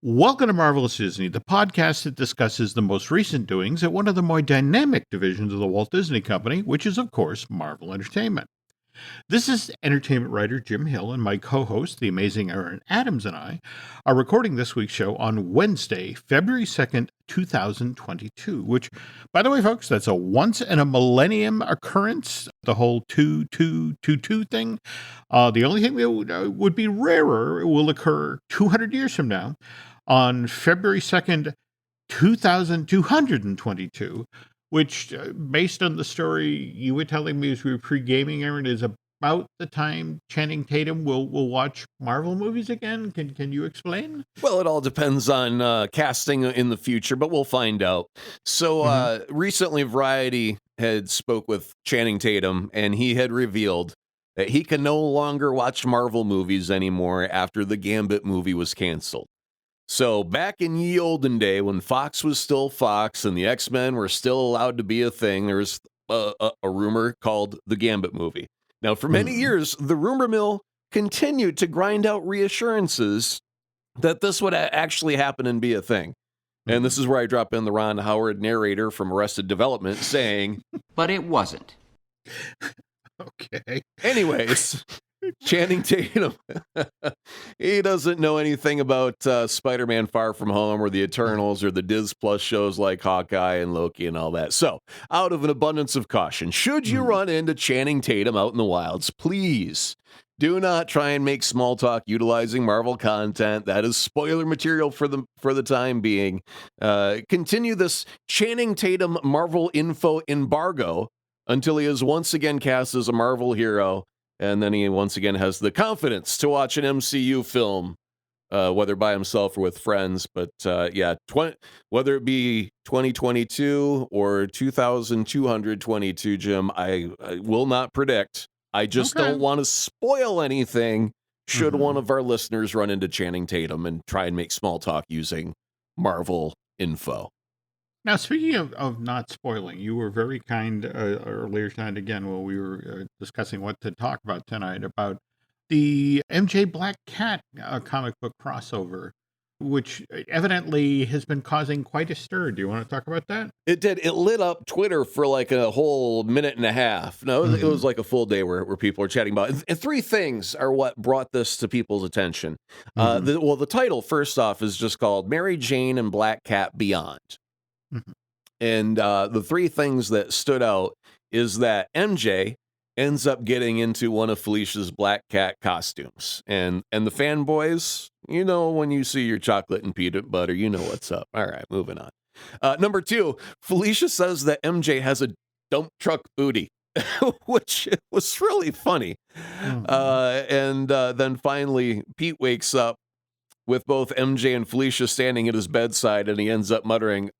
Welcome to Marvelous Disney, the podcast that discusses the most recent doings at one of the more dynamic divisions of the Walt Disney Company, which is, of course, Marvel Entertainment. This is entertainment writer Jim Hill, and my co-host, the amazing Aaron Adams, and I are recording this week's show on Wednesday, February 2nd, 2022, which, by the way, folks, that's a once-in-a-millennium occurrence, the whole 2-2-2-2 thing. The only thing that would be rarer will occur 200 years from now, on February 2nd, 2222, which, based on the story you were telling me as we were pre-gaming, Aaron, is about the time Channing Tatum will watch Marvel movies again. Can you explain? Well, it all depends on casting in the future, but we'll find out. So recently, Variety had spoke with Channing Tatum, and he had revealed that he can no longer watch Marvel movies anymore after the Gambit movie was canceled. So back in ye olden day, when Fox was still Fox and the X-Men were still allowed to be a thing, there was a rumor called the Gambit movie. Now, for many years, the rumor mill continued to grind out reassurances that this would actually happen and be a thing. And this is where I drop in the Ron Howard narrator from Arrested Development saying, but it wasn't. Okay. Anyways, Channing Tatum, he doesn't know anything about Spider-Man Far From Home or the Eternals or the Diz Plus shows like Hawkeye and Loki and all that. So, out of an abundance of caution, should you run into Channing Tatum out in the wilds, please do not try and make small talk utilizing Marvel content. That is spoiler material for the time being. Continue this Channing Tatum Marvel info embargo until he is once again cast as a Marvel hero. And then he once again has the confidence to watch an MCU film, whether by himself or with friends. But whether it be 2022 or 2222, Jim, I will not predict. I just don't want to spoil anything should one of our listeners run into Channing Tatum and try and make small talk using Marvel info. Now, speaking of not spoiling, you were very kind earlier tonight, again, while we were discussing what to talk about tonight, about the MJ Black Cat comic book crossover, which evidently has been causing quite a stir. Do you want to talk about that? It did. It lit up Twitter for like a whole minute and a half. No, it was like a full day where people are chatting about it. And three things are what brought this to people's attention. The title, first off, is just called Mary Jane and Black Cat Beyond. And the three things that stood out is that MJ ends up getting into one of Felicia's Black Cat costumes. And the fanboys, you know, when you see your chocolate and peanut butter, you know what's up. All right, moving on. Number two, Felicia says that MJ has a dump truck booty, which was really funny. And then finally, Pete wakes up with both MJ and Felicia standing at his bedside, and he ends up muttering,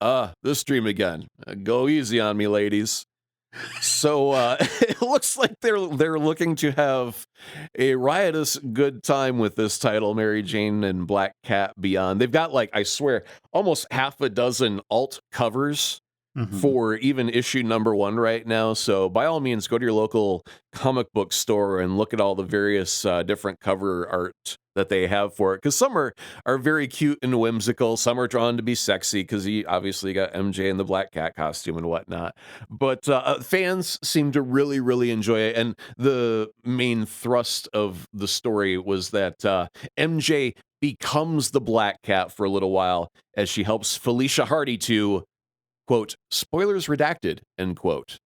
this dream again. Go easy on me, ladies. So it looks like they're looking to have a riotous good time with this title, Mary Jane and Black Cat Beyond. They've got, like, I swear, almost half a dozen alt covers for even issue number 1 right now. So by all means, go to your local comic book store and look at all the various different cover art that they have for it, because some are very cute and whimsical, some are drawn to be sexy because he obviously got MJ in the Black Cat costume and whatnot, but fans seem to really, really enjoy it. And the main thrust of the story was that MJ becomes the Black Cat for a little while as she helps Felicia Hardy to, quote, spoilers redacted, end quote.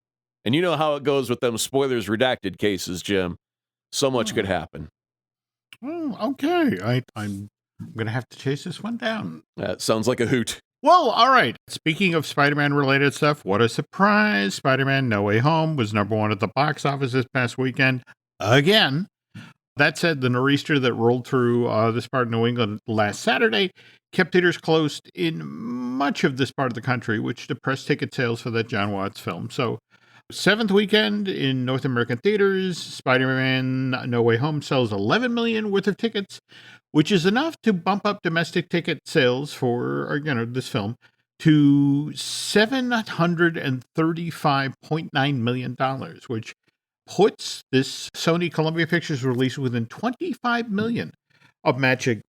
And you know how it goes with them spoilers redacted cases, Jim. So much could happen. Oh, okay. I'm going to have to chase this one down. That sounds like a hoot. Well, all right. Speaking of Spider-Man related stuff, what a surprise. Spider-Man No Way Home was number 1 at the box office this past weekend. Again. That said, the nor'easter that rolled through this part of New England last Saturday kept theaters closed in much of this part of the country, which depressed ticket sales for that John Watts film. So, 7th weekend in North American theaters, Spider-Man No Way Home sells 11 million worth of tickets, which is enough to bump up domestic ticket sales for, this film to $735.9 million, which puts this Sony Columbia Pictures release within 25 million of matching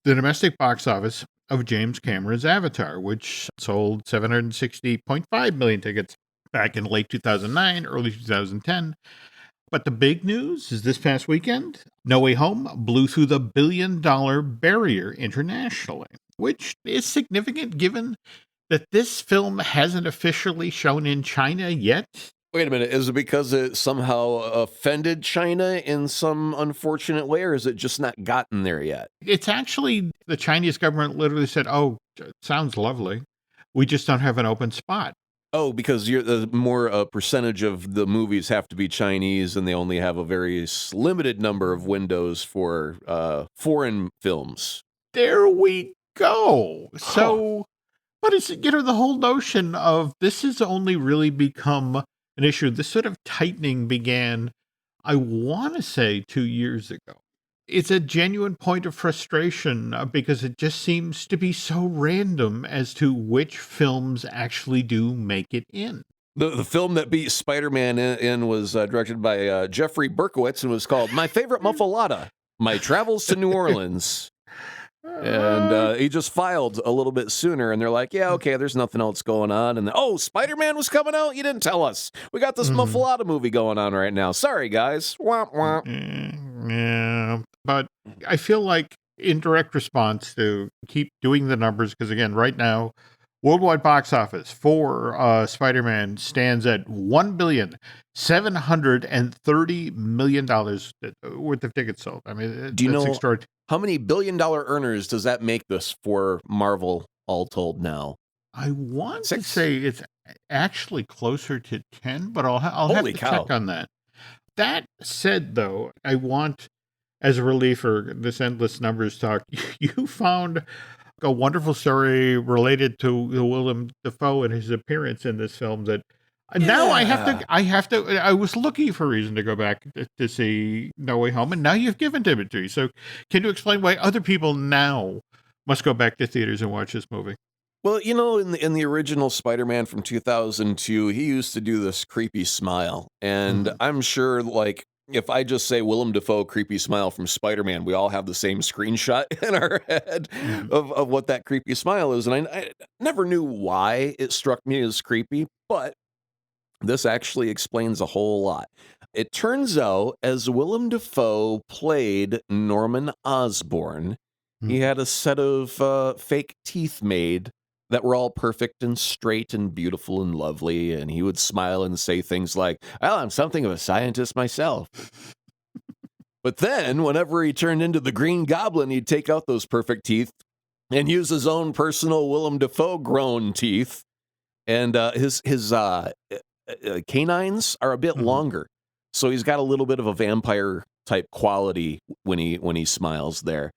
the domestic box office of James Cameron's Avatar, which sold 760.5 million tickets back in late 2009, early 2010. But the big news is this past weekend, No Way Home blew through the $1 billion barrier internationally, which is significant given that this film hasn't officially shown in China yet. Wait a minute. Is it because it somehow offended China in some unfortunate way, or is it just not gotten there yet? It's actually the Chinese government literally said, oh, it sounds lovely. We just don't have an open spot. Oh, because the more percentage of the movies have to be Chinese, and they only have a very limited number of windows for foreign films. There we go. So, but it's, the whole notion of this has only really become an issue. This sort of tightening began, I want to say, 2 years ago. It's a genuine point of frustration because it just seems to be so random as to which films actually do make it in. The film that beat Spider-Man in was directed by Jeffrey Berkowitz and was called My Favorite Muffalata, My Travels to New Orleans. And he just filed a little bit sooner, and they're like, yeah, okay, there's nothing else going on. And then, Spider-Man was coming out? You didn't tell us. We got this Muffalata movie going on right now. Sorry, guys. Womp, womp. Yeah, but I feel like in direct response to keep doing the numbers, because again, right now, worldwide box office for Spider-Man stands at $1,730 million worth of tickets sold. I mean, do you know extraordinary. How many billion-dollar earners does that make this for Marvel all told now? I want to say it's actually closer to 10, but I'll have to check on that. That said, though, I want, as a relief for this endless numbers talk, you found a wonderful story related to Willem Dafoe and his appearance in this film that now I have to, I was looking for a reason to go back to see No Way Home, and now you've given it to me. So can you explain why other people now must go back to theaters and watch this movie? Well, in the original Spider-Man from 2002, he used to do this creepy smile. And I'm sure, like, if I just say Willem Dafoe creepy smile from Spider-Man, we all have the same screenshot in our head of what that creepy smile is. And I never knew why it struck me as creepy, but this actually explains a whole lot. It turns out, as Willem Dafoe played Norman Osborn, he had a set of fake teeth made that were all perfect and straight and beautiful and lovely, and he would smile and say things like, well, I'm something of a scientist myself. But then, whenever he turned into the Green Goblin, he'd take out those perfect teeth and use his own personal Willem Dafoe grown teeth, and his canines are a bit longer, so he's got a little bit of a vampire type quality when he smiles there.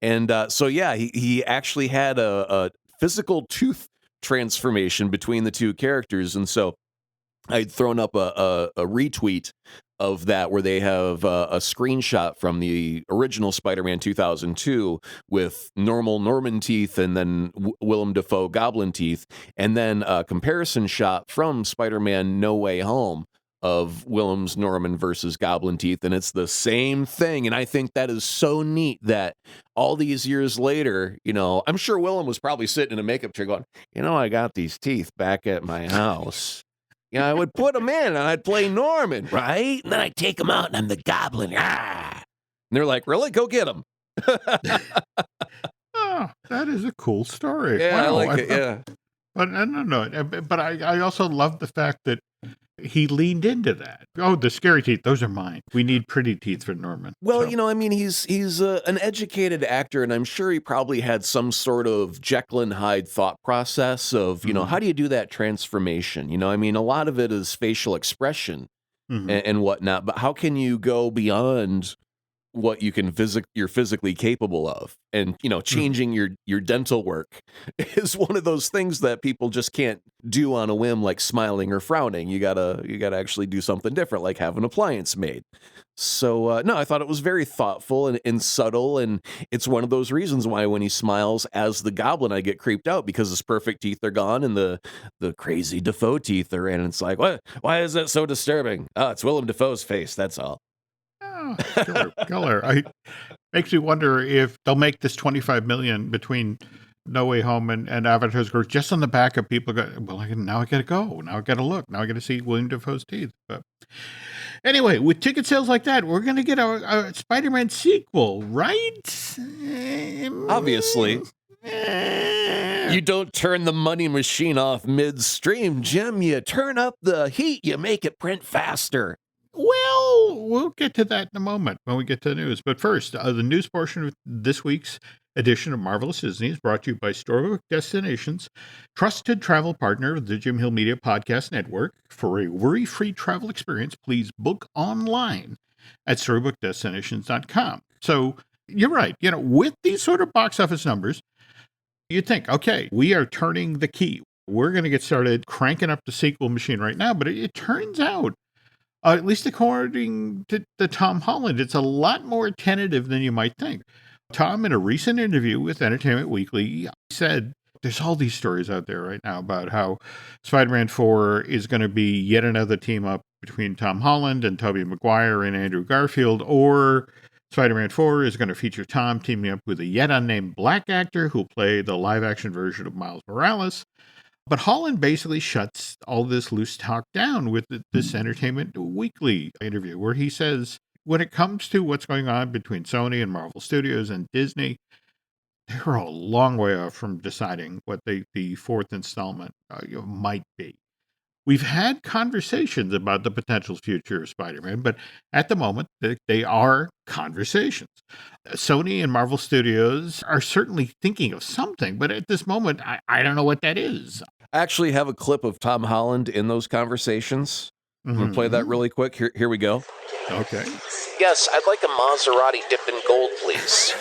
And so yeah, he actually had a physical tooth transformation between the two characters. And so I'd thrown up a retweet of that where they have a screenshot from the original Spider-Man 2002 with normal Norman teeth and then Willem Dafoe goblin teeth, and then a comparison shot from Spider-Man No Way Home of Willem's Norman versus goblin teeth, and it's the same thing. And I think that is so neat that all these years later, I'm sure Willem was probably sitting in a makeup chair going, I got these teeth back at my house. I would put them in and I'd play Norman, right? And then I'd take them out and I'm the goblin. Ah! And they're like, really? Go get them. Oh, that is a cool story. Yeah, wow. I like it, yeah. But no. But I also love the fact that he leaned into that. Oh, the scary teeth, those are mine. We need pretty teeth for Norman. Well, he's an educated actor, and I'm sure he probably had some sort of Jekyll and Hyde thought process of, how do you do that transformation? A lot of it is facial expression and whatnot, but how can you go beyond what you can you're physically capable of? And changing your dental work is one of those things that people just can't do on a whim, like smiling or frowning. You gotta actually do something different, like have an appliance made. So no, I thought it was very thoughtful and subtle, and it's one of those reasons why when he smiles as the goblin I get creeped out, because his perfect teeth are gone and the crazy Dafoe teeth are in. And it's like, what? Why is that so disturbing? Oh, it's Willem Dafoe's face, that's all. Oh, killer. Makes me wonder if they'll make this $25 million between No Way Home and Avatar's Growth just on the back of people go, well, now I got to go. Now I got to look. Now I got to see William Dafoe's teeth. But anyway, with ticket sales like that, we're going to get a Spider-Man sequel, right? Obviously. You don't turn the money machine off midstream, Jim. You turn up the heat. You make it print faster. Well, we'll get to that in a moment when we get to the news. But first, the news portion of this week's edition of Marvelous Disney is brought to you by Storybook Destinations, trusted travel partner of the Jim Hill Media Podcast Network. For a worry-free travel experience, please book online at storybookdestinations.com. So you're right. With these sort of box office numbers, you'd think, okay, we are turning the key. We're going to get started cranking up the sequel machine right now. But it turns out, at least according to Tom Holland, it's a lot more tentative than you might think. Tom, in a recent interview with Entertainment Weekly, said there's all these stories out there right now about how Spider-Man 4 is going to be yet another team up between Tom Holland and Tobey Maguire and Andrew Garfield, or Spider-Man 4 is going to feature Tom teaming up with a yet unnamed black actor who'll play the live-action version of Miles Morales. But Holland basically shuts all this loose talk down with this Entertainment Weekly interview, where he says, when it comes to what's going on between Sony and Marvel Studios and Disney, they're a long way off from deciding what the fourth installment might be. We've had conversations about the potential future of Spider-Man, but at the moment, they are conversations. Sony and Marvel Studios are certainly thinking of something, but at this moment, I don't know what that is. I actually have a clip of Tom Holland in those conversations. I'm going to play that really quick. Here we go. Okay. Yes, I'd like a Maserati dipped in gold, please.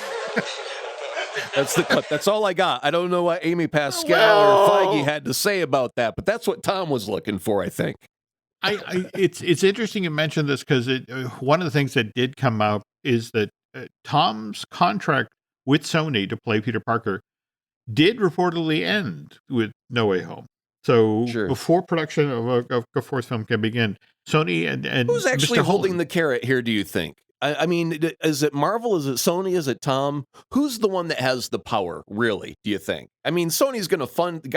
That's the clip. That's all I got. I don't know what Amy Pascal or Feige had to say about that, but that's what Tom was looking for, I think. It's interesting you mentioned this because one of the things that did come out is that Tom's contract with Sony to play Peter Parker did reportedly end with No Way Home. So before production of a fourth film can begin, Sony and who's actually Mr. holding Holland, the carrot here, do you think? I mean, is it Marvel? Is it Sony? Is it Tom? Who's the one that has the power, really, do you think? I mean, Sony's got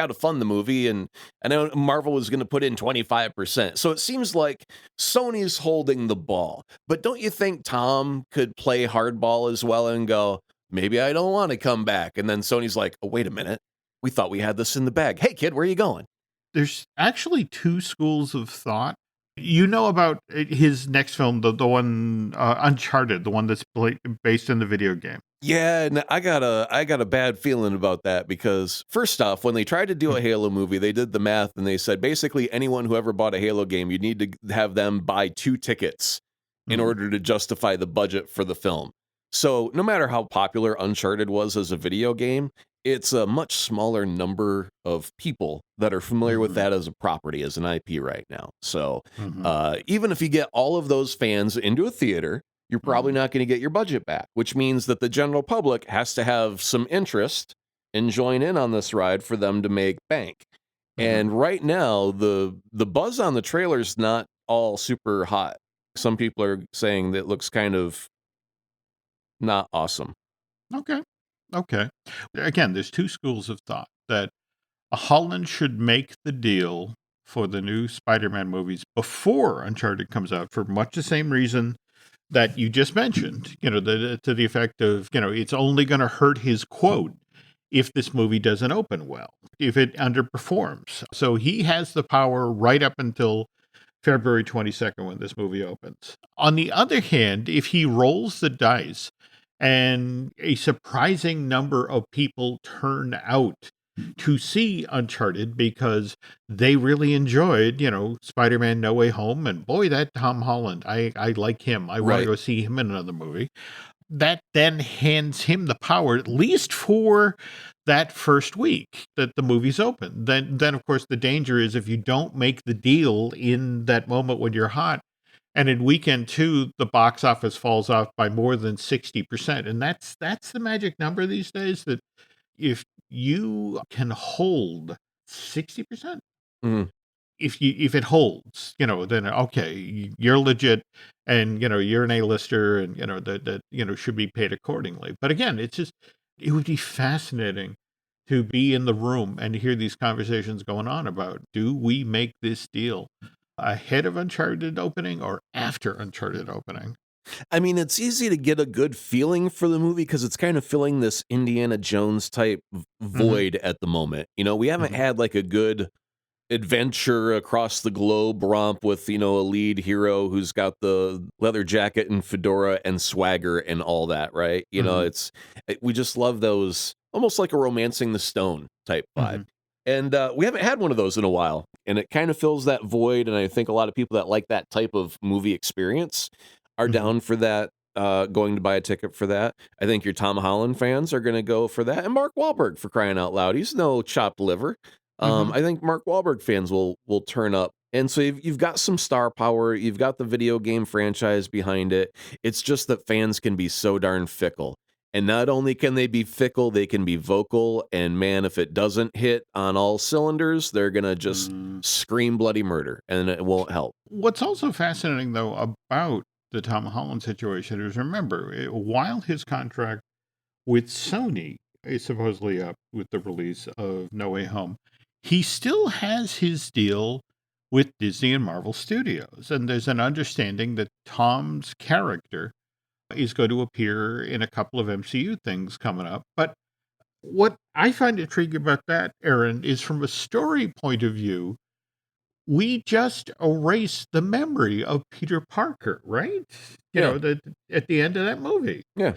to fund the movie, and I know Marvel was going to put in 25%. So it seems like Sony's holding the ball. But don't you think Tom could play hardball as well and go, maybe I don't want to come back? And then Sony's like, oh, wait a minute. We thought we had this in the bag. Hey, kid, where are you going? There's actually two schools of thought. You know about his next film, the one Uncharted, the one that's based in the video game. Yeah, and I got a bad feeling about that because first off, when they tried to do a Halo movie, they did the math and they said basically anyone who ever bought a Halo game, you need to have them buy 2 tickets in order to justify the budget for the film. So no matter how popular Uncharted was as a video game, it's a much smaller number of people that are familiar with that as a property, as an IP right now. So even if you get all of those fans into a theater, you're probably not going to get your budget back, which means that the general public has to have some interest and join in on this ride for them to make bank. And right now, the buzz on the trailer is not all super hot. Some people are saying that it looks kind of not awesome. Okay. Again, there's two schools of thought that Holland should make the deal for the new Spider-Man movies before Uncharted comes out for much the same reason that you just mentioned, to the effect of, it's only going to hurt his quote if this movie doesn't open well, if it underperforms. So he has the power right up until February 22nd when this movie opens. On the other hand, if he rolls the dice and a surprising number of people turn out to see Uncharted because they really enjoyed, Spider-Man No Way Home, and boy, that Tom Holland, I like him. I want to go see him in another movie. That then hands him the power, at least for that first week that the movie's open. Then of course the danger is if you don't make the deal in that moment when you're hot, and in weekend 2, the box office falls off by more than 60%. And that's the magic number these days, that if you can hold 60%, if it holds, then okay, you're legit, and you're an A-lister, and that should be paid accordingly. But again, it would be fascinating to be in the room and to hear these conversations going on about, do we make this deal ahead of Uncharted opening or after Uncharted opening? I mean, it's easy to get a good feeling for the movie because it's kind of filling this Indiana Jones type void at the moment. You know, we haven't had like a good adventure across the globe romp with, you know, a lead hero who's got the leather jacket and fedora and swagger and all that, right? You know, we just love those, almost like a Romancing the Stone type vibe. And we haven't had one of those in a while, and it kind of fills that void. And I think a lot of people that like that type of movie experience are down for that, going to buy a ticket for that. I think your Tom Holland fans are going to go for that. And Mark Wahlberg, for crying out loud, he's no chopped liver. I think Mark Wahlberg fans will turn up. And so you've got some star power. You've got the video game franchise behind it. It's just that fans can be so darn fickle. And not only can they be fickle, they can be vocal. And man, if it doesn't hit on all cylinders, they're going to just scream bloody murder, and it won't help. What's also fascinating, though, about the Tom Holland situation is, remember, while his contract with Sony is supposedly up with the release of No Way Home, he still has his deal with Disney and Marvel Studios. And there's an understanding that Tom's character is going to appear in a couple of MCU things coming up. But what I find intriguing about that, Aaron, is from a story point of view, we just erased the memory of Peter Parker, right? You know, at the end of that movie. Yeah.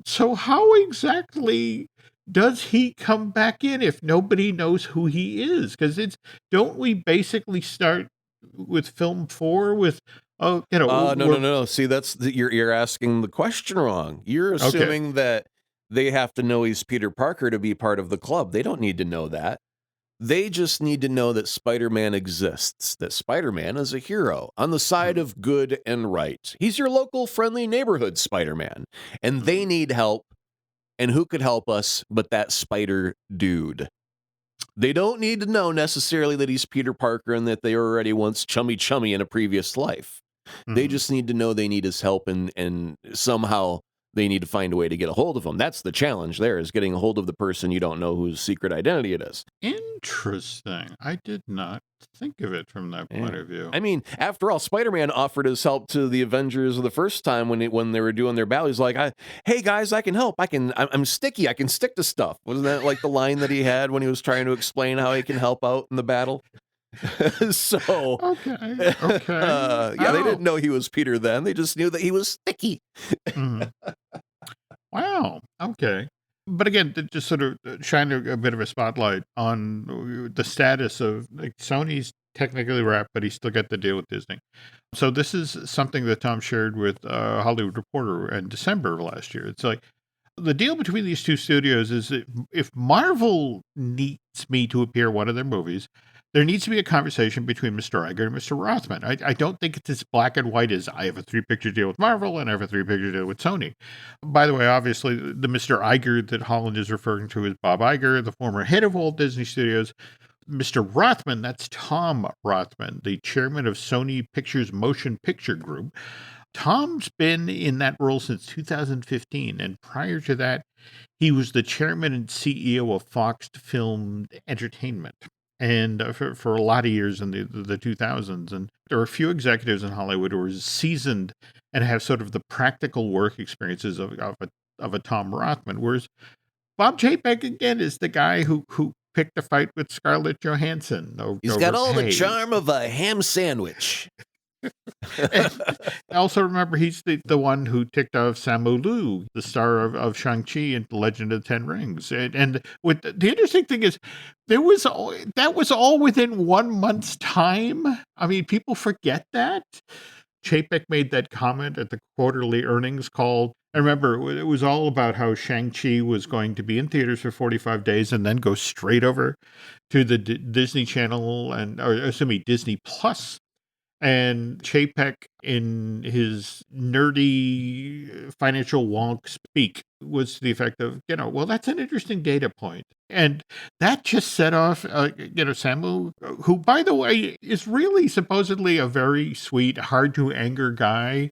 So how exactly does he come back in if nobody knows who he is? Because don't we basically start with film 4 with, no. See, you're asking the question wrong. You're assuming that they have to know he's Peter Parker to be part of the club. They don't need to know that. They just need to know that Spider-Man exists, that Spider-Man is a hero on the side of good and right. He's your local friendly neighborhood Spider-Man, and they need help. And who could help us but that spider dude? They don't need to know necessarily that he's Peter Parker and that they were already once chummy in a previous life. They just need to know they need his help, and somehow they need to find a way to get a hold of him. That's the challenge there, is getting a hold of the person you don't know whose secret identity it is. Interesting. I did not think of it from that point of view. I mean, after all, Spider-Man offered his help to the Avengers the first time when they were doing their battle. He's like, hey guys, I can help. I'm sticky. I can stick to stuff. Wasn't that like the line that he had when he was trying to explain how he can help out in the battle? So okay. They didn't know he was Peter then. They just knew that he was sticky. Wow. Okay. But again, to just sort of shine a bit of a spotlight on the status of, like, Sony's technically wrapped, but he's still got the deal with Disney. So this is something that Tom shared with Hollywood Reporter in December of last year. It's like, the deal between these two studios is that if Marvel needs me to appear in one of their movies, there needs to be a conversation between Mr. Iger and Mr. Rothman. I don't think it's as black and white as I have a 3-picture deal with Marvel and I have a 3-picture deal with Sony. By the way, obviously, the Mr. Iger that Holland is referring to is Bob Iger, the former head of Walt Disney Studios. Mr. Rothman, that's Tom Rothman, the chairman of Sony Pictures Motion Picture Group. Tom's been in that role since 2015, and prior to that, he was the chairman and CEO of Fox Film Entertainment, and for a lot of years in the 2000s. And there are a few executives in Hollywood who are seasoned and have sort of the practical work experiences of a Tom Rothman, whereas Bob Chapek, again, is the guy who picked a fight with Scarlett Johansson. He's got all the charm of a ham sandwich. I also remember he's the one who ticked off Simu Liu, the star of Shang-Chi and The Legend of the Ten Rings. And with the interesting thing is, that was all within 1 month's time. I mean, people forget that. Chapek made that comment at the quarterly earnings call. I remember it was all about how Shang-Chi was going to be in theaters for 45 days and then go straight over to the Disney Channel Disney Plus. And Chapek, in his nerdy financial wonk speak, was to the effect of, well, that's an interesting data point. And that just set off, Simu, who, by the way, is really supposedly a very sweet, hard to anger guy.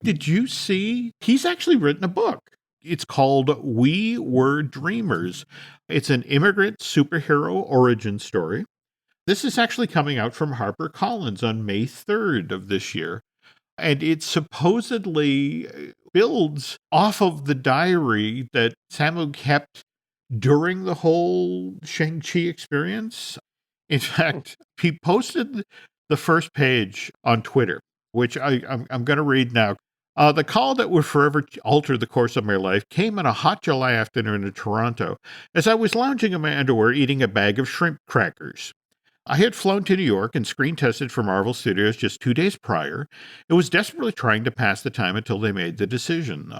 Did you see? He's actually written a book. It's called We Were Dreamers. It's an immigrant superhero origin story. This is actually coming out from HarperCollins on May 3rd of this year. And it supposedly builds off of the diary that Samu kept during the whole Shang-Chi experience. In fact, he posted the first page on Twitter, which I'm going to read now. The call that would forever alter the course of my life came on a hot July afternoon in Toronto as I was lounging in my underwear eating a bag of shrimp crackers. I had flown to New York and screen tested for Marvel Studios just 2 days prior. It was desperately trying to pass the time until they made the decision.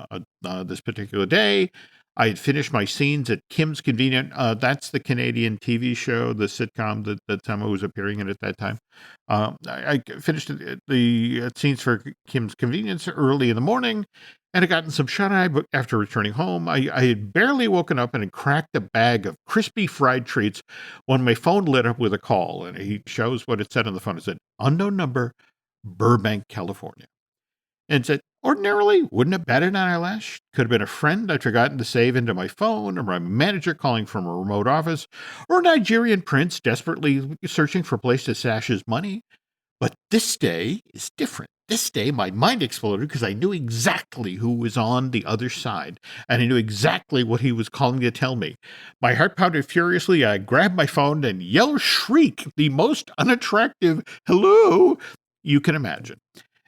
This particular day, I had finished my scenes at Kim's Convenient. That's the Canadian TV show, the sitcom that Samu was appearing in at that time. I finished the scenes for Kim's Convenience early in the morning and had gotten some shut-eye, but after returning home, I had barely woken up and had cracked a bag of crispy fried treats when my phone lit up with a call, and he shows what it said on the phone. It said, unknown number, Burbank, California. And said, ordinarily, wouldn't have batted an eyelash. Could have been a friend I'd forgotten to save into my phone, or my manager calling from a remote office, or a Nigerian prince desperately searching for a place to stash his money. But this day is different. This day, my mind exploded because I knew exactly who was on the other side, and I knew exactly what he was calling to tell me. My heart pounded furiously. I grabbed my phone and yelled, shriek, the most unattractive hello you can imagine.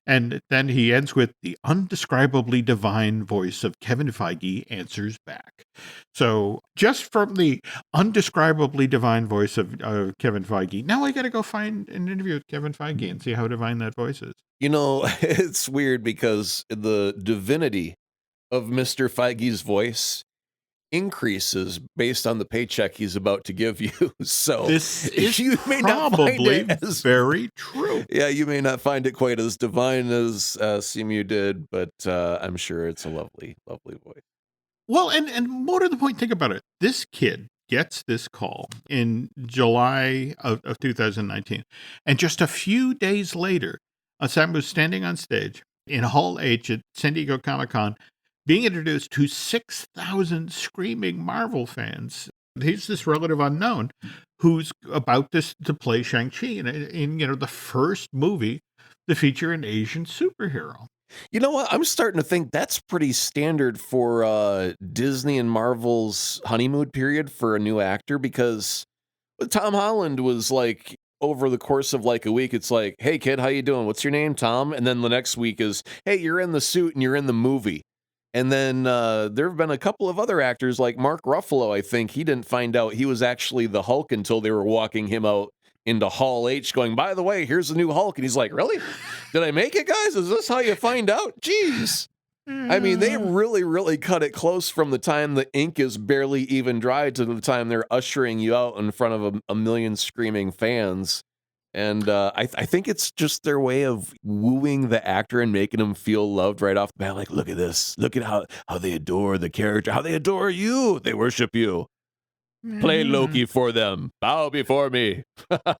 And then he ends with the undescribably divine voice of Kevin Feige answers back. So just from the undescribably divine voice of Kevin Feige, now I got to go find an interview with Kevin Feige and see how divine that voice is. You know, it's weird because the divinity of Mr. Feige's voice increases based on the paycheck he's about to give you. So this is you may not find probably it as very true. Yeah, you may not find it quite as divine as Simu did, but I'm sure it's a lovely, lovely voice. Well, and more to the point, think about it. This kid gets this call in July of 2019. And just a few days later, Sam was standing on stage in Hall H at San Diego Comic-Con, being introduced to 6,000 screaming Marvel fans. He's this relative unknown who's about to play Shang-Chi in the first movie to feature an Asian superhero. You know what? I'm starting to think that's pretty standard for Disney and Marvel's honeymoon period for a new actor, because Tom Holland was like, over the course of like a week, it's like, hey kid, how you doing? What's your name? Tom. And then the next week is, hey, you're in the suit and you're in the movie. And then there have been a couple of other actors like Mark Ruffalo. I think he didn't find out he was actually the Hulk until they were walking him out into Hall H going, by the way, here's the new Hulk. And he's like, really? Did I make it, guys? Is this how you find out? Jeez. I mean, they really, really cut it close from the time the ink is barely even dry to the time they're ushering you out in front of a million screaming fans. And I think it's just their way of wooing the actor and making him feel loved right off the bat. Like, look at this. Look at how they adore the character, how they adore you. They worship you. Play Loki for them. Bow before me.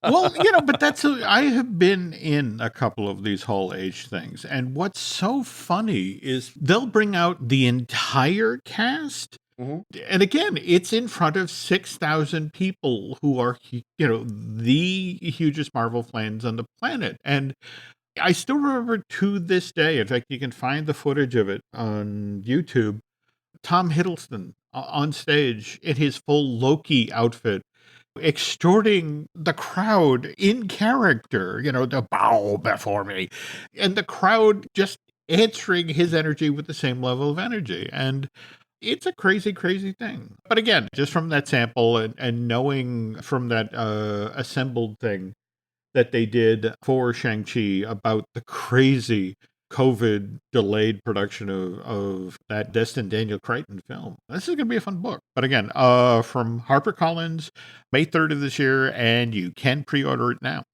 Well, but I have been in a couple of these Hall H things. And what's so funny is they'll bring out the entire cast. Mm-hmm. And again, it's in front of 6,000 people who are, the hugest Marvel fans on the planet. And I still remember to this day, in fact, you can find the footage of it on YouTube, Tom Hiddleston on stage in his full Loki outfit, extorting the crowd in character, to bow before me. And the crowd just answering his energy with the same level of energy. And it's a crazy, crazy thing. But again, just from that sample and knowing from that assembled thing that they did for Shang-Chi about the crazy COVID delayed production of that Destin Daniel Crichton film. This is going to be a fun book. But again, from HarperCollins, May 3rd of this year, and you can pre-order it now.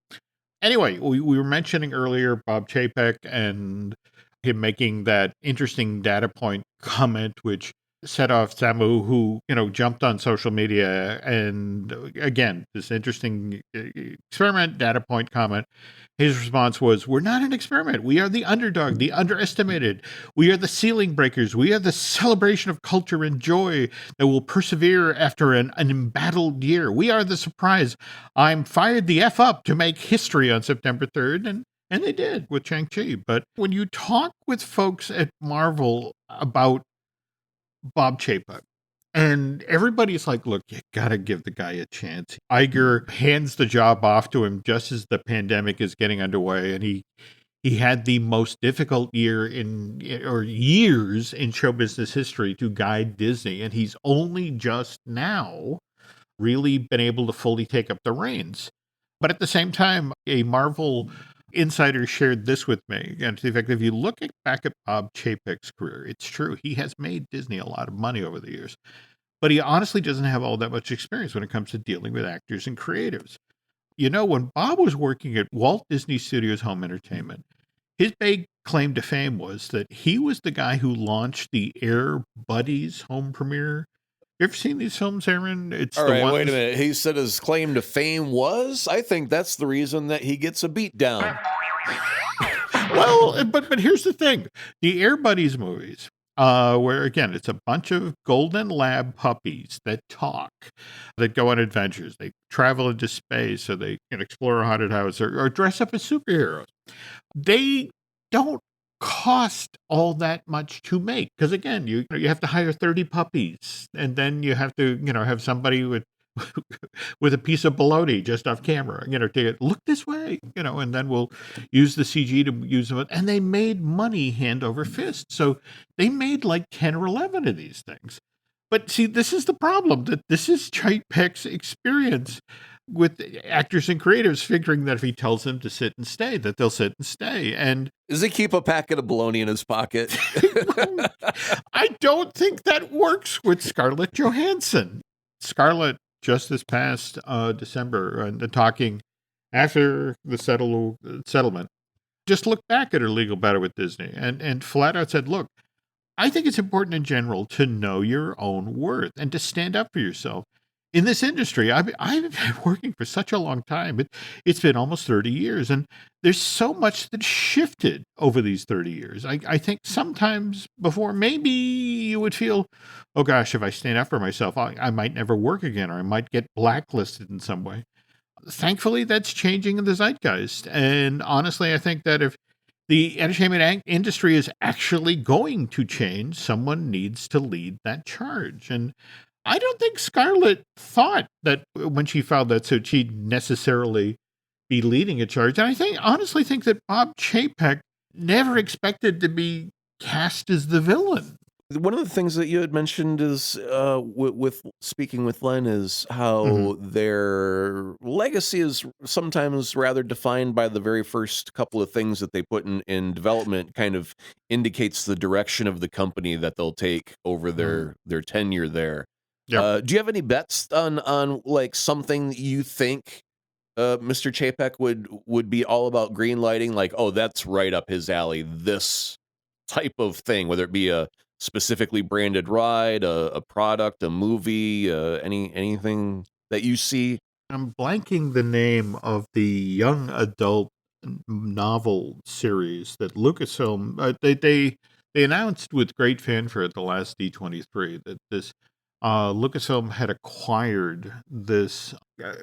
Anyway, we were mentioning earlier Bob Chapek and him making that interesting data point comment, which set off Samu, who, jumped on social media. And again, this interesting experiment, data point comment. His response was, "We're not an experiment. We are the underdog, the underestimated. We are the ceiling breakers. We are the celebration of culture and joy that will persevere after an embattled year. We are the surprise. I'm fired the F up to make history on September 3rd." And they did with Shang-Chi. But when you talk with folks at Marvel about Bob Chapek, and everybody's like, "Look, you got to give the guy a chance." Iger hands the job off to him just as the pandemic is getting underway, and he had the most difficult year or years in show business history to guide Disney, and he's only just now really been able to fully take up the reins. But at the same time, a Marvel insider shared this with me. And to the effect, if you look back at Bob Chapek's career, it's true. He has made Disney a lot of money over the years. But he honestly doesn't have all that much experience when it comes to dealing with actors and creatives. When Bob was working at Walt Disney Studios Home Entertainment, his big claim to fame was that he was the guy who launched the Air Buddies home premiere. You ever seen these films, Aaron? It's All the right, ones. wait a minute. He said his claim to fame was. I think that's the reason that he gets a beat down. Well, but here's the thing: the Air Buddies movies, where again it's a bunch of golden lab puppies that talk, that go on adventures, they travel into space, or they can explore a haunted house, or dress up as superheroes. They don't cost all that much to make, because again, you have to hire 30 puppies, and then you have to have somebody with with a piece of bologna just off camera, to look this way, and then we'll use the CG to use them. And they made money hand over fist. So they made like 10 or 11 of these things. But see, this is the problem, that this is Chapek's experience with actors and creators figuring that if he tells them to sit and stay, that they'll sit and stay. And does he keep a packet of bologna in his pocket? I don't think that works with Scarlett Johansson. Scarlett, just this past December, and talking after the settlement, just looked back at her legal battle with Disney and flat out said, "Look, I think it's important in general to know your own worth and to stand up for yourself. In this industry, I've been working for such a long time. It's been almost 30 years, and there's so much that shifted over these 30 years. I think sometimes before, maybe you would feel, oh gosh, if I stand up for myself, I might never work again, or I might get blacklisted in some way. Thankfully, that's changing in the zeitgeist. And honestly, I think that if the entertainment industry is actually going to change, someone needs to lead that charge. And I don't think Scarlett thought that when she filed that suit, she'd necessarily be leading a charge. And honestly think that Bob Chapek never expected to be cast as the villain. One of the things that you had mentioned is with speaking with Len is how their legacy is sometimes rather defined by the very first couple of things that they put in development, kind of indicates the direction of the company that they'll take over their tenure there. Yep. Do you have any bets on like something you think Mr. Chapek would be all about green lighting? Like, oh, that's right up his alley. This type of thing, whether it be a specifically branded ride, a product, a movie, anything that you see? I'm blanking the name of the young adult novel series that Lucasfilm they announced with great fanfare at the last D23 that this Lucasfilm had acquired this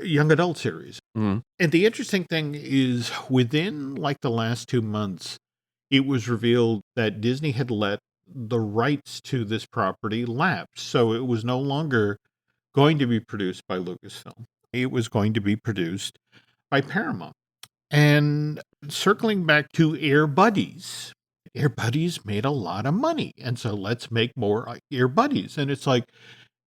young adult series. And the interesting thing is, within like the last 2 months, it was revealed that Disney had let the rights to this property lapse. So it was no longer going to be produced by Lucasfilm. It was going to be produced by Paramount. And circling back to Air Buddies, Air Buddies made a lot of money. And so let's make more Air Buddies. And it's like,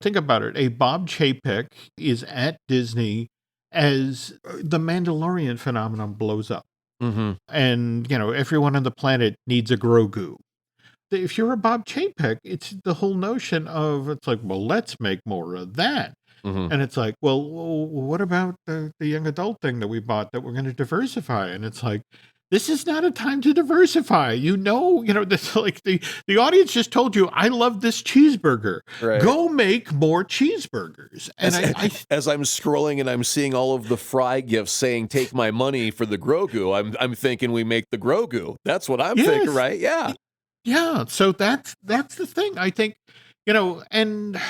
think about it. A Bob Chapek is at Disney as the Mandalorian phenomenon blows up. And, everyone on the planet needs a Grogu. If you're a Bob Chapek, it's the whole notion of, it's like, well, let's make more of that. And it's like, well, what about the young adult thing that we bought that we're going to diversify? And it's like, this is not a time to diversify. This like the audience just told you, I love this cheeseburger. Right. Go make more cheeseburgers. And as I'm scrolling and I'm seeing all of the Fry gifts saying, take my money for the Grogu, I'm thinking we make the Grogu. That's what I'm thinking, right? Yeah. Yeah. So that's the thing. I think, and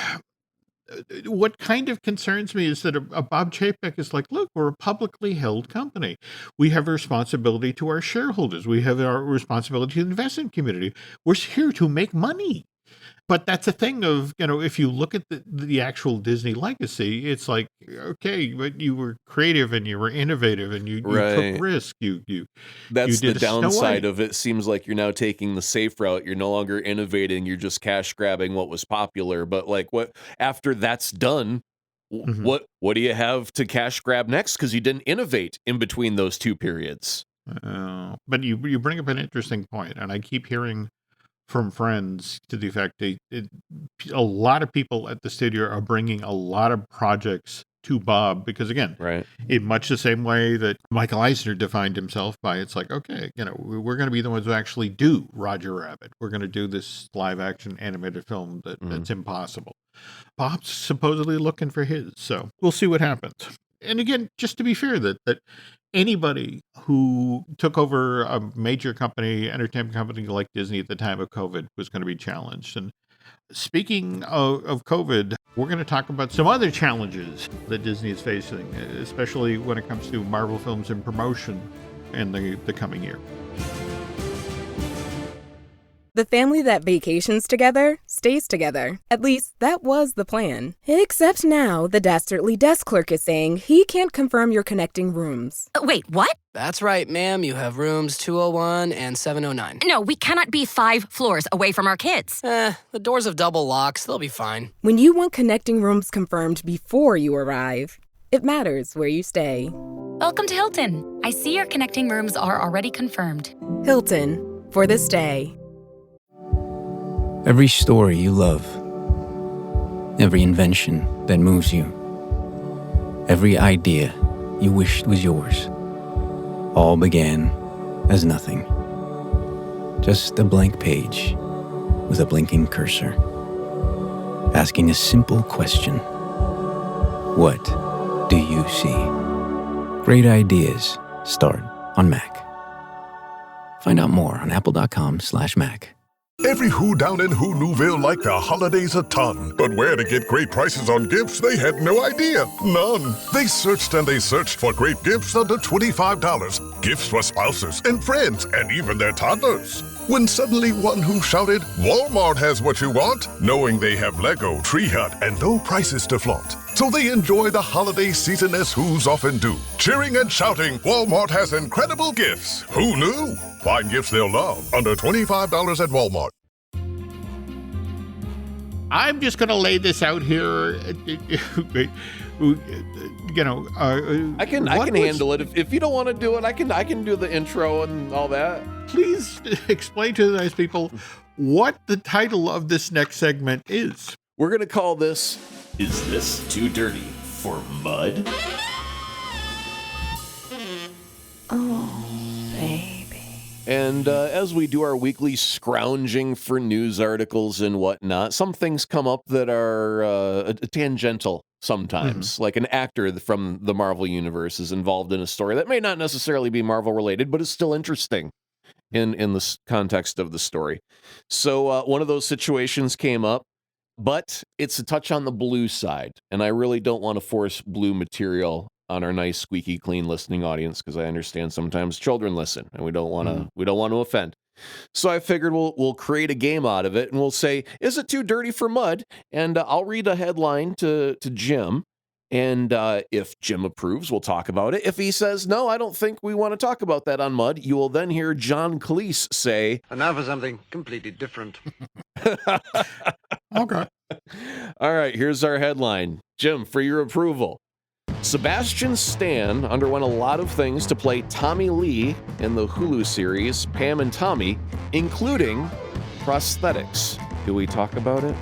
what kind of concerns me is that a Bob Chapek is like, look, we're a publicly held company. We have a responsibility to our shareholders. We have our responsibility to the investment community. We're here to make money. But that's a thing of, if you look at the actual Disney legacy, it's like, okay, but you were creative and you were innovative and you took risk. That's you did the downside of it. Seems like you're now taking the safe route. You're no longer innovating. You're just cash grabbing what was popular. But like, what after that's done, what do you have to cash grab next? Because you didn't innovate in between those two periods. But you bring up an interesting point, and I keep hearing from friends to the effect a lot of people at the studio are bringing a lot of projects to Bob because, again, in much the same way that Michael Eisner defined himself by, it's like, okay, we're going to be the ones who actually do Roger Rabbit. We're going to do this live action animated film that's impossible. Bob's supposedly looking for his, so we'll see what happens. And again, just to be fair, that anybody who took over a major company, entertainment company like Disney at the time of COVID was going to be challenged. And speaking of COVID, we're going to talk about some other challenges that Disney is facing, especially when it comes to Marvel films and promotion in the coming year. The family that vacations together stays together. At least, that was the plan. Except now, the dastardly desk clerk is saying he can't confirm your connecting rooms. Wait, what? That's right, ma'am. You have rooms 201 and 709. No, we cannot be 5 floors away from our kids. The doors have double locks. They'll be fine. When you want connecting rooms confirmed before you arrive, it matters where you stay. Welcome to Hilton. I see your connecting rooms are already confirmed. Hilton, for this day. Every story you love, every invention that moves you, every idea you wished was yours, all began as nothing. Just a blank page with a blinking cursor, asking a simple question. What do you see? Great ideas start on Mac. Find out more on apple.com/Mac. Every Who down in Who Newville liked the holidays a ton. But where to get great prices on gifts, they had no idea. None. They searched and they searched for great gifts under $25. Gifts for spouses and friends and even their toddlers. When suddenly one Who shouted, Walmart has what you want, knowing they have Lego, Tree Hut, and low prices to flaunt. So they enjoy the holiday season as Who's often do. Cheering and shouting, Walmart has incredible gifts. Who knew? Find gifts they'll love under $25 at Walmart. I'm just going to lay this out here. I can handle it. If you don't want to do it, I can do the intro and all that. Please explain to the nice people what the title of this next segment is. We're going to call this, Is This Too Dirty for Mud? Oh, baby. And as we do our weekly scrounging for news articles and whatnot, some things come up that are tangential sometimes. Like an actor from the Marvel Universe is involved in a story that may not necessarily be Marvel related, but is still interesting in the context of the story. So one of those situations came up, but it's a touch on the blue side. And I really don't want to force blue material on our nice, squeaky clean listening audience, because I understand sometimes children listen, and we don't want to offend. So I figured we'll create a game out of it, and we'll say, "Is it too dirty for mud?" And I'll read a headline to Jim, and if Jim approves, we'll talk about it. If he says no, I don't think we want to talk about that on mud, you will then hear John Cleese say, "And now for something completely different." Okay. All right. Here's our headline, Jim, for your approval. Sebastian Stan underwent a lot of things to play Tommy Lee in the Hulu series Pam and Tommy, including prosthetics. Do we talk about it?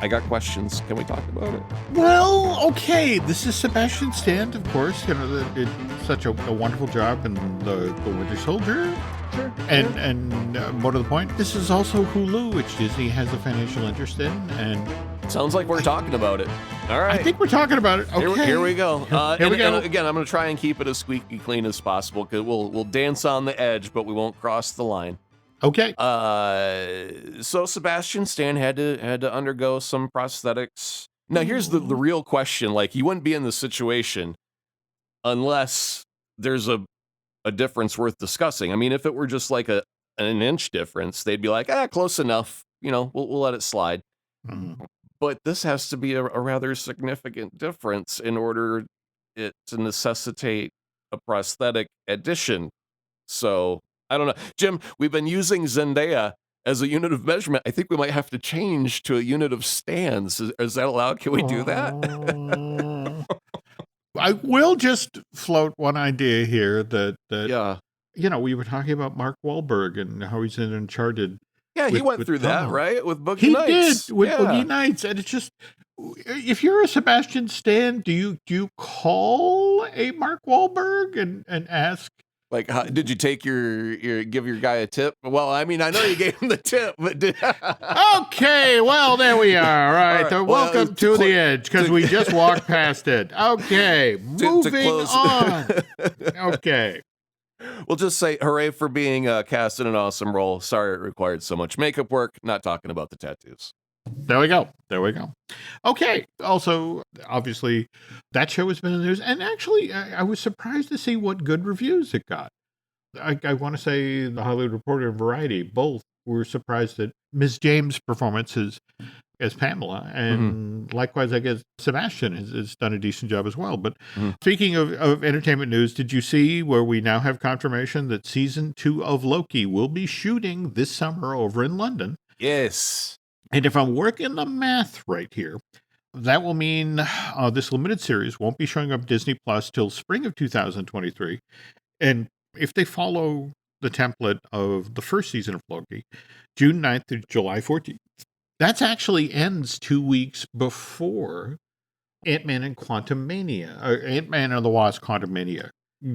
I got questions. Can we talk about it? Well, okay. This is Sebastian Stan, of course. You know, did such a wonderful job in the Winter Soldier. Sure. And more to the point, this is also Hulu, which Disney has a financial interest in. And sounds like we're talking about it. All right. I think we're talking about it. Okay. Here we go. Here we go. And again, I'm going to try and keep it as squeaky clean as possible because we'll dance on the edge, but we won't cross the line. Okay. So Sebastian Stan had to undergo some prosthetics. Now, here's the real question. Like, you wouldn't be in this situation unless there's a difference worth discussing. I mean, if it were just like an inch difference, they'd be like, close enough. You know, we'll let it slide. Mm-hmm. But this has to be a rather significant difference in order it to necessitate a prosthetic addition. So, I don't know. Jim, we've been using Zendaya as a unit of measurement. I think we might have to change to a unit of stands. Is that allowed? Can we do that? I will just float one idea here that yeah. You know, we were talking about Mark Wahlberg and how he's in Uncharted. Yeah, he went through that, right? With Boogie Nights. He did, with Boogie Nights. And it's just, if you're a Sebastian Stan, do you call a Mark Wahlberg and ask? Like, did you take give your guy a tip? Well, I mean, I know you gave him the tip, but okay, well, there we are. All right. So welcome to the edge, because we just walked past it. Okay, moving on. Okay. We'll just say hooray for being cast in an awesome role. Sorry it required so much makeup work. Not talking about the tattoos. There we go. Okay. Also, obviously, that show has been in the news. And actually, I was surprised to see what good reviews it got. I want to say The Hollywood Reporter and Variety both were surprised that Ms. James' performance as Pamela. And likewise, I guess Sebastian has done a decent job as well. But speaking of entertainment news, did you see where we now have confirmation that season 2 of Loki will be shooting this summer over in London? Yes. And if I'm working the math right here, that will mean this limited series won't be showing up Disney Plus till spring of 2023. And if they follow the template of the first season of Loki, June 9th to July 14th, that actually ends 2 weeks before Ant-Man and Quantumania, or Ant-Man and the Wasp Quantumania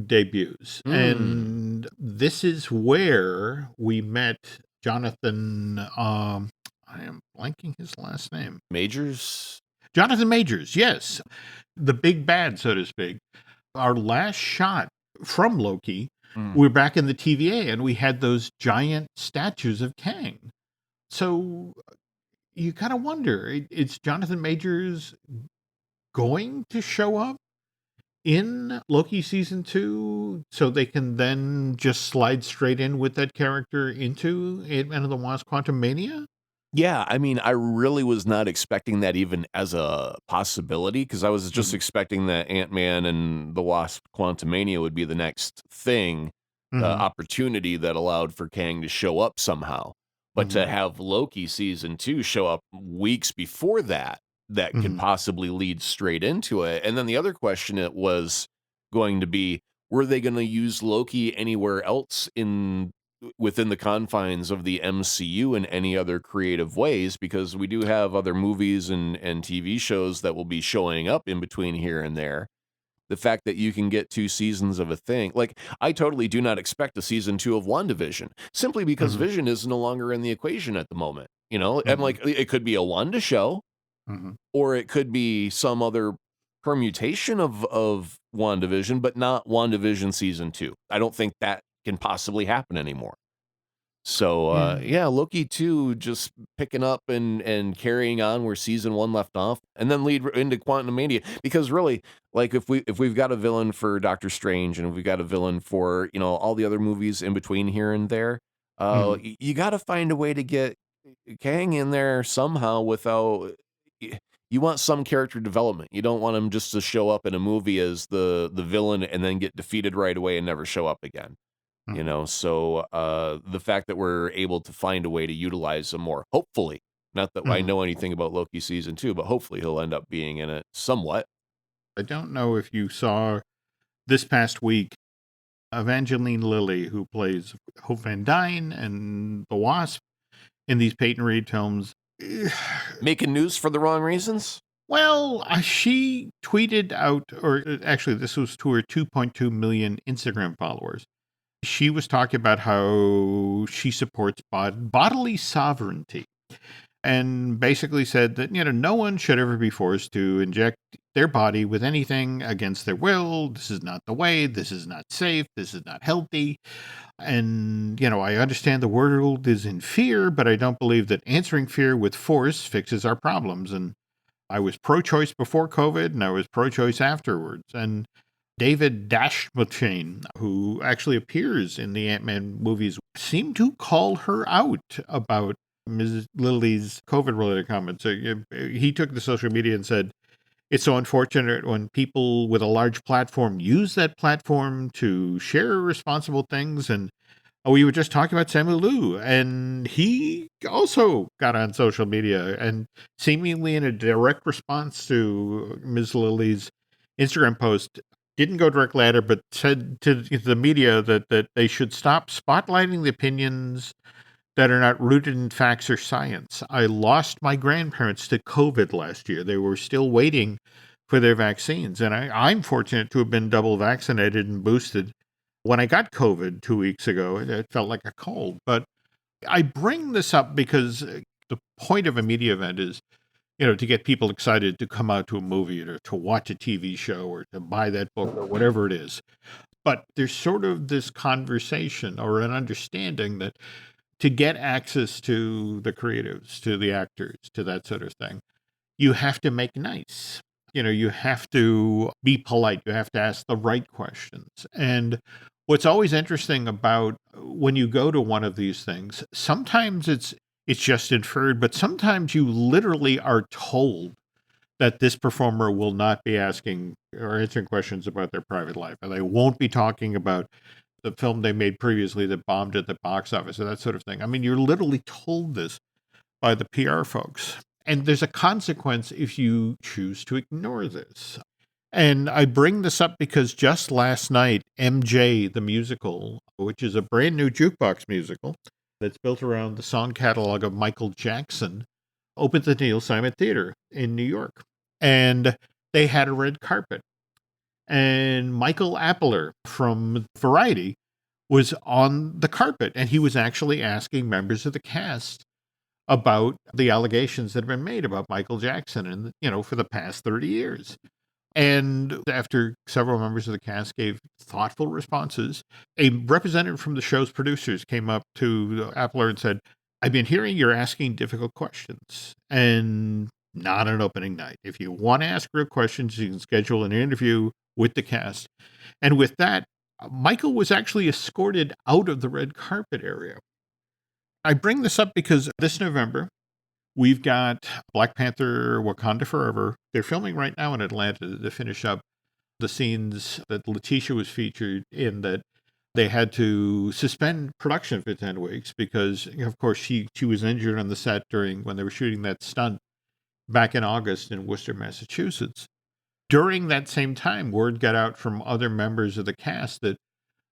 debuts. And this is where we met Jonathan, I am blanking his last name. Majors? Jonathan Majors, yes. The big bad, so to speak. Our last shot from Loki, we're back in the TVA, and we had those giant statues of Kang. So you kind of wonder, is Jonathan Majors going to show up in Loki season 2 so they can then just slide straight in with that character into Ant-Man and the Wasp Quantumania? Yeah, I mean, I really was not expecting that even as a possibility, because I was just expecting that Ant-Man and the Wasp Quantumania would be the next thing, opportunity that allowed for Kang to show up somehow. But to have Loki season 2 show up weeks before that could possibly lead straight into it. And then the other question it was going to be, were they going to use Loki anywhere else within the confines of the MCU in any other creative ways? Because we do have other movies and TV shows that will be showing up in between here and there. The fact that you can get 2 seasons of a thing, like, I totally do not expect a season 2 of WandaVision, simply because Vision is no longer in the equation at the moment. You know, I'm like, it could be a Wanda show, or it could be some other permutation of WandaVision, but not WandaVision season 2. I don't think that can possibly happen anymore. So, Loki 2 just picking up and carrying on where season 1 left off, and then lead into Quantumania. Because really, like, if we've got a villain for Doctor Strange, and if we've got a villain for, you know, all the other movies in between here and there, you got to find a way to get Kang in there somehow without... You want some character development. You don't want him just to show up in a movie as the villain and then get defeated right away and never show up again. You know, so the fact that we're able to find a way to utilize him more, hopefully, not that I know anything about Loki season 2, but hopefully he'll end up being in it somewhat. I don't know if you saw this past week, Evangeline Lilly, who plays Hope Van Dyne and the Wasp in these Peyton Reed films, Making news for the wrong reasons? Well, she tweeted out, or actually, this was to her 2.2 million Instagram followers. She was talking about how she supports bodily sovereignty and basically said that, no one should ever be forced to inject their body with anything against their will. This is not the way. This is not safe. This is not healthy. And, I understand the world is in fear, but I don't believe that answering fear with force fixes our problems. And I was pro-choice before COVID, and I was pro-choice afterwards. And David Dashmachine, who actually appears in the Ant-Man movies, seemed to call her out about Ms. Lily's COVID-related comments. He took to social media and said, it's so unfortunate when people with a large platform use that platform to share responsible things. And we were just talking about Samuel Liu, and he also got on social media and seemingly in a direct response to Ms. Lily's Instagram post, didn't go directly at her, but said to the media that they should stop spotlighting the opinions that are not rooted in facts or science. I lost my grandparents to COVID last year. They were still waiting for their vaccines. And I'm fortunate to have been double vaccinated and boosted. When I got COVID 2 weeks ago, it felt like a cold. But I bring this up because the point of a media event is, to get people excited to come out to a movie or to watch a TV show or to buy that book or whatever it is. But there's sort of this conversation or an understanding that to get access to the creatives, to the actors, to that sort of thing, you have to make nice. You have to be polite. You have to ask the right questions. And what's always interesting about when you go to one of these things, sometimes it's just inferred, but sometimes you literally are told that this performer will not be asking or answering questions about their private life, and they won't be talking about the film they made previously that bombed at the box office or that sort of thing. I mean, you're literally told this by the PR folks. And there's a consequence if you choose to ignore this. And I bring this up because just last night, MJ, the musical, which is a brand new jukebox musical that's built around the song catalog of Michael Jackson, opened at the Neil Simon Theater in New York. And they had a red carpet. And Michael Appler from Variety was on the carpet, and he was actually asking members of the cast about the allegations that have been made about Michael Jackson and, for the past 30 years. And after several members of the cast gave thoughtful responses, a representative from the show's producers came up to Appler and said, I've been hearing you're asking difficult questions, and not an opening night. If you want to ask real questions, you can schedule an interview with the cast. And with that, Michael was actually escorted out of the red carpet area. I bring this up because this November, we've got Black Panther Wakanda Forever. They're filming right now in Atlanta to finish up the scenes that Letitia was featured in, that they had to suspend production for 10 weeks because, of course, she was injured on the set when they were shooting that stunt back in August in Worcester, Massachusetts. During that same time, word got out from other members of the cast that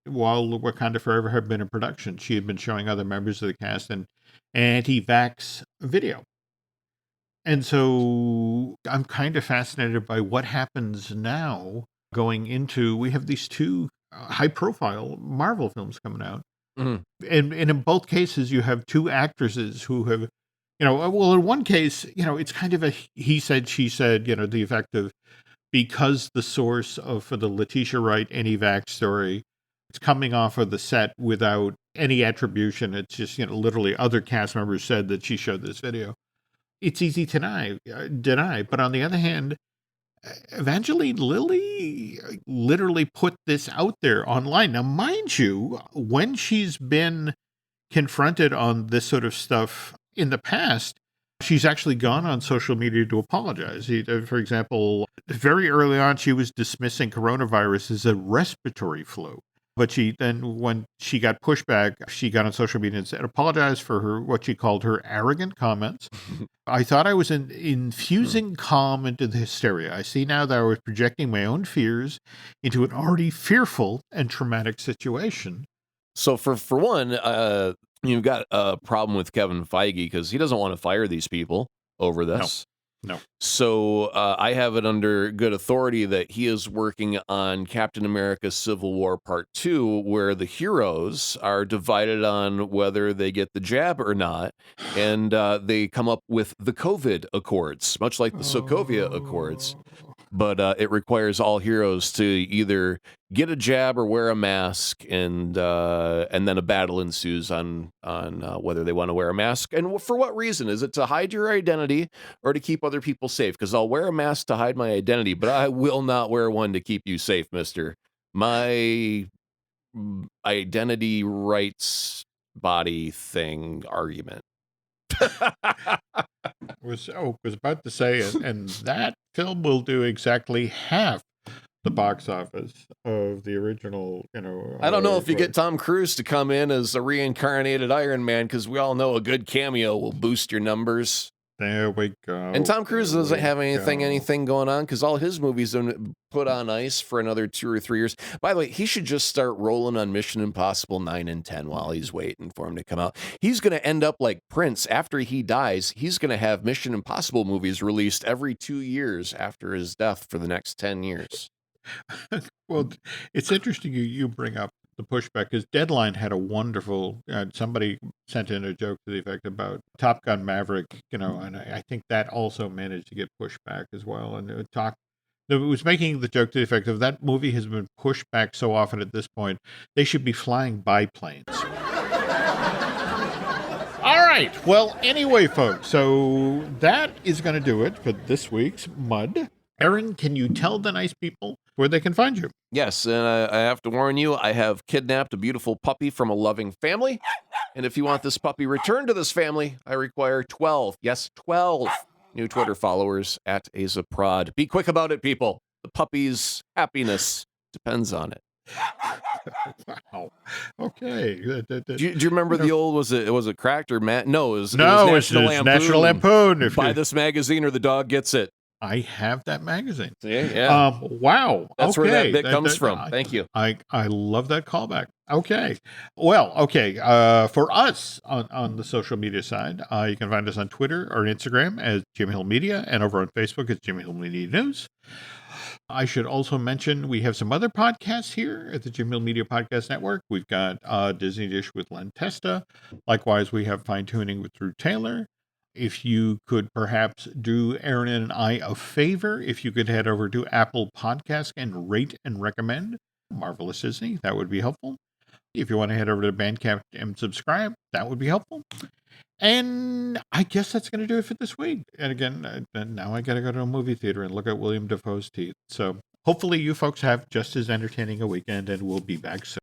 while Wakanda Forever had been in production, she had been showing other members of the cast an anti-vax video. And so I'm kind of fascinated by what happens now going into, we have these two high-profile Marvel films coming out. Mm-hmm. And in both cases, you have two actresses who have, well, in one case, it's kind of a he said, she said, the effect of, because the source for the Letitia Wright anti-vax story, it's coming off of the set without any attribution. It's just, literally other cast members said that she showed this video. It's easy to deny. But on the other hand, Evangeline Lilly literally put this out there online. Now, mind you, when she's been confronted on this sort of stuff in the past, she's actually gone on social media to apologize. For example, very early on, she was dismissing coronavirus as a respiratory flu. But when she got pushback, she got on social media and said, apologized for what she called her arrogant comments. I thought I was infusing calm into the hysteria. I see now that I was projecting my own fears into an already fearful and traumatic situation. So for one, You've got a problem with Kevin Feige because he doesn't want to fire these people over this. No. So I have it under good authority that he is working on Captain America Civil War Part 2, where the heroes are divided on whether they get the jab or not. And they come up with the COVID Accords, much like the Sokovia Accords. But it requires all heroes to either get a jab or wear a mask, and then a battle ensues on whether they want to wear a mask and for what reason. Is it to hide your identity or to keep other people safe? Because I'll wear a mask to hide my identity, but I will not wear one to keep you safe, mister. My identity rights body thing argument. was about to say it, and that film will do exactly half the box office of the original. I don't know if you get Tom Cruise to come in as a reincarnated Iron Man, because we all know a good cameo will boost your numbers. There we go. And Tom Cruise doesn't have anything going on, because all his movies have been put on ice for another 2 or 3 years. By the way, he should just start rolling on Mission Impossible 9 and 10 while he's waiting for him to come out. He's going to end up like Prince. After he dies, he's going to have Mission Impossible movies released every 2 years after his death for the next 10 years. Well, it's interesting you bring up the pushback, because Deadline had a wonderful, somebody sent in a joke to the effect about Top Gun Maverick, and I think that also managed to get pushed back as well. And it was making the joke to the effect of that movie has been pushed back so often at this point, they should be flying biplanes. All right. Well, anyway, folks, so that is going to do it for this week's Mud. Aaron, can you tell the nice people where they can find you? Yes, and I have to warn you, I have kidnapped a beautiful puppy from a loving family. And if you want this puppy returned to this family, I require 12 new Twitter followers at AzaProd. Be quick about it, people. The puppy's happiness depends on it. Wow. Okay. Do you remember the old, was it Cracked or Matt? No, it was National Lampoon. Buy this magazine or the dog gets it. I have that magazine. Yeah. Wow. That's where that bit comes from. Thank you. I love that callback. Okay. Well, okay. For us on the social media side, you can find us on Twitter or Instagram as Jim Hill Media, and over on Facebook as Jim Hill Media News. I should also mention we have some other podcasts here at the Jim Hill Media Podcast Network. We've got Disney Dish with Len Testa. Likewise, we have Fine Tuning with Drew Taylor. If you could perhaps do Aaron and I a favor, if you could head over to Apple Podcasts and rate and recommend Marvelous Disney, that would be helpful. If you want to head over to Bandcamp and subscribe, that would be helpful. And I guess that's going to do it for this week. And again, now I got to go to a movie theater and look at Willem Dafoe's teeth. So hopefully you folks have just as entertaining a weekend, and we'll be back soon.